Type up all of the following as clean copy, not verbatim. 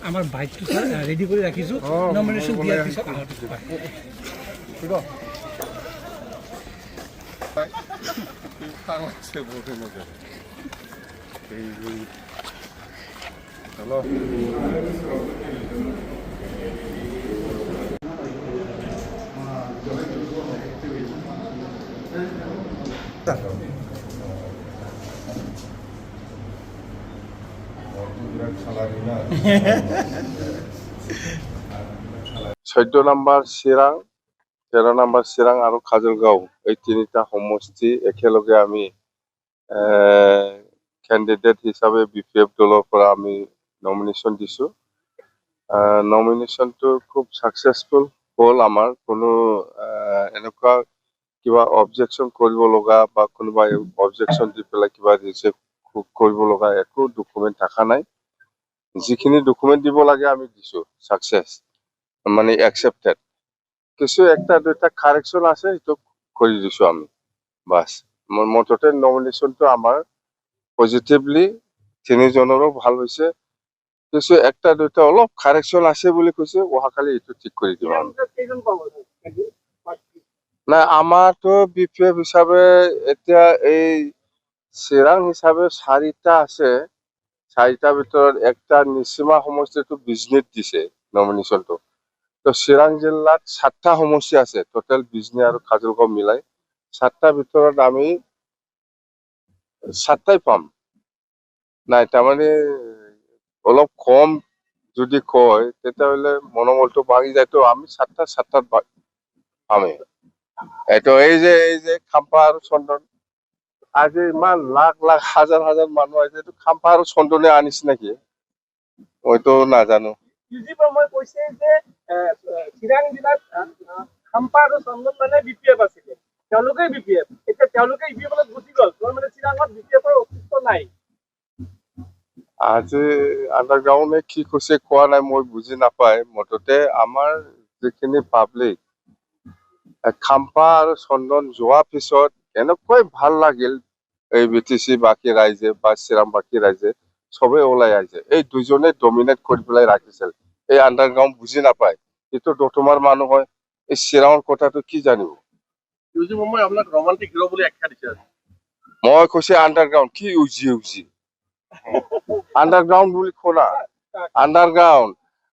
আমাৰ বাইকটো ৰেডি কৰি ৰাখিছোঁ নমিনেশ্যন দিয়াৰ পিছত চৈধ্য নম্বৰ চিৰাং 13 নম্বৰ চিৰাং আৰু কাজলগাঁও এই তিনিটা সমষ্টি একেলগে আমি কেণ্ডিডেট হিচাপে BPF দলৰ পৰা আমি নমিনেশ্যন দিছোঁ নমিনেশ্যনটো খুব ছাকচেছফুল হ'ল আমাৰ কোনো এনেকুৱা কিবা অবজেকশ্যন কৰিব লগা বা কোনোবাই অবজেকশ্যন দি পেলাই কিবা ৰিজেক্ট কৰিব লগা একো ডকুমেণ্ট থকা নাই যিখিনি ডকুমেণ্ট দিব লাগে আমি দিছোঁ ছাকচেছ মানে একচেপ্টেড কিছু একটা দুটা কারেকশন আছে এইটো কৰি দিছোঁ আমি বাস মুঠতে নমিনেশ্যনটো আমাৰ পজিটিভলি তিনিজনৰো ভাল হৈছে কিছু একটা দুটা অলপ কাৰেকশন আছে বুলি কৈছে অহাকালি এইটো ঠিক কৰি দিম আমি না আমাৰতো BPF হিচাপে এতিয়া এই চিৰাং হিচাপে 4টা আছে 4টাৰ ভিতৰত একটা নিচিমা সমষ্টিটো বিজনেছ দিছে নমিনেশ্যনটো তো চিৰাং জিলাত 7টা সমষ্টি আছে টোটাল বিজনী আৰু কাজলগাঁও মিলাই 7টাৰ ভিতৰত আমি 7টাই পাম নাই তাৰমানে অলপ কম যদি কয় তেতিয়াহ'লে মনোবলটো ভাঙি যায় তো আমি 7টাত পামেই এইটো এই যে খাম্পা আৰু চন্দন আজি ইমান লাখ লাখ হাজাৰ হাজাৰ মানুহ আহিছে এইটো খাম্পা আৰু চন্দনে আনিছে নেকি মইতো নাজানো মই কৈছে যে চিৰাং জিলাত খাম্পা আৰু চন্দন মানে BPF আছিলে তেওঁলোকে BPF এতিয়া তেওঁলোকে ইপিএফত গুচি গ'ল মানে চিৰাঙত BPFৰ অস্তিত্ব নাই আজি আণ্ডাৰগ্ৰাউণ্ডে কি কৈছে কোৱা নাই মই বুজি নাপায় মুঠতে আমাৰ যিখিনি পাব্লিক খাম্পা আৰু চন্দন যোৱাৰ পিছত এনেকৈ ভাল লাগিল এই BTC বাকী ৰাইজে বা চিৰাং বাকী ৰাইজে সবে ওলাই আহিছে এই দুজনে ডমিনেট কৰি পেলাই ৰাখিছিল এই আণ্ডাৰগ্ৰাউণ্ড বুজি নাপায় এইটো দতমাৰ মানুহ হয় এই চিৰাঙৰ কথাটো কি জানিব মই আপোনাক ৰোমান্টিক হিৰো বুলি আখ্যা দিছে মই কৈছে আণ্ডাৰগ্ৰাউণ্ড কি উজি আণ্ডাৰগ্ৰাউণ্ড বুলি শুনা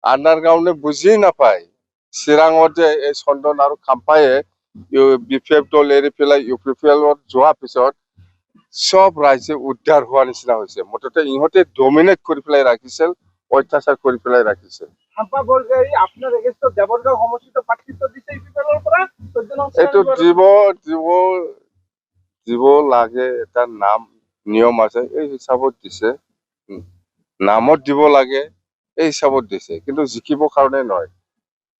আণ্ডাৰগ্ৰাউণ্ডে বুজি নাপায় চিৰাঙত যে এই চন্দন আৰু খাম্পায়ে BPF দল এৰি পেলাই UPPLত যোৱাৰ পিছত সব ৰাইজে উদ্ধাৰ হোৱা নিচিনা হৈছে মুঠতে ইহঁতে ডমিনেট কৰি পেলাই ৰাখিছিল অত্যাচাৰ কৰি পেলাই ৰাখিছিল খাম্পা বৰগাড়ী আপোনাৰ এগেইনষ্টত দেৱৰগাঁও সমষ্টিত প্ৰাৰ্থিত্ব দিছে UPPLৰ পৰা এইটো দিব লাগে এটা নাম নিয়ম আছে এই হিচাপত দিছে নামত দিব লাগে এই হিচাপত দিছে কিন্তু জিকিবৰ কাৰণে নহয়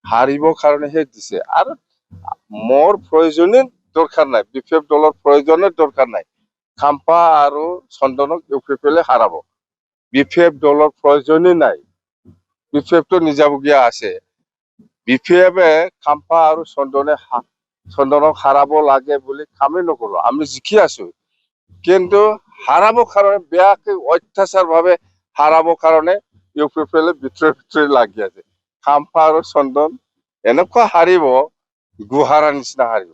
হাৰিবৰ কাৰণেহে দিছে আৰু মোৰ প্ৰয়োজনীয় দৰকাৰ নাই BPF দলৰ প্ৰয়োজনীয় দৰকাৰ নাই খাম্পা আৰু চন্দনক UPPLে হাৰাব BPF দলৰ প্ৰয়োজনীয় নাই BPFটো নিজাবগীয়া আছে BPFে খাম্পা আৰু চন্দনক হাৰাব লাগে বুলি কামেই নকৰো আমি জিকি আছো কিন্তু হাৰাবো কাৰণে বেয়াকে অত্যাচাৰ ভাবে হাৰাবো কাৰণে UPPLে ভিতৰে লাগি আছে খাম্পা আৰু চন্দন এনেকুৱা হাৰিব গুহাৰা নিচিনা হাৰিব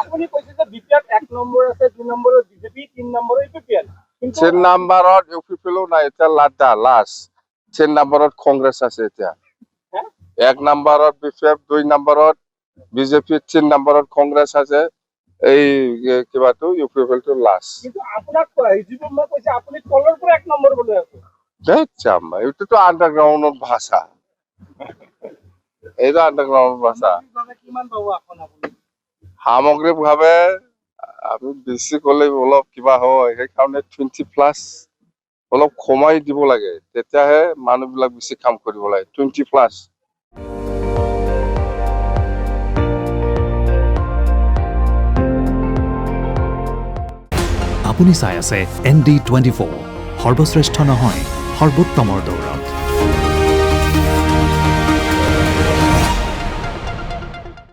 আপুনি কৈছে যে BPF 1 নম্বৰ আছে 2 নম্বৰত BJP 3 নম্বৰত UPPL 3 নম্বৰত UPPLও নাই এটা লাষ্ট 3 নম্বৰত কংগ্ৰেছ আছে এতিয়া 1 নম্বৰত BPF 2 নম্বৰত BJP 3 নম্বৰত কংগ্ৰেছ আছে এই কিবাটো UPPLটো লাষ্ট কিন্তু আপোনাক জীবন মই কৈছে আপুনি তলৰ পৰা 1 নম্বৰ বলে আছে দেখছাম এইটো আণ্ডাৰগ্ৰাউণ্ডৰ ভাষা এইটো আণ্ডাৰগ্ৰাউণ্ডৰ ভাষা কিমান পাব আপুনি সামগ্ৰিকভাৱে আমি বেছি ক'লে অলপ কিবা হয় সেইকাৰণে 20+ অলপ কমাই দিব লাগে তেতিয়াহে মানুহবিলাক বেছি কাম কৰিব লাগে 20+। আপুনি চাই আছে ND24 সৰ্বশ্ৰেষ্ঠ নহয় সৰ্বোত্তমৰ দৌৰা।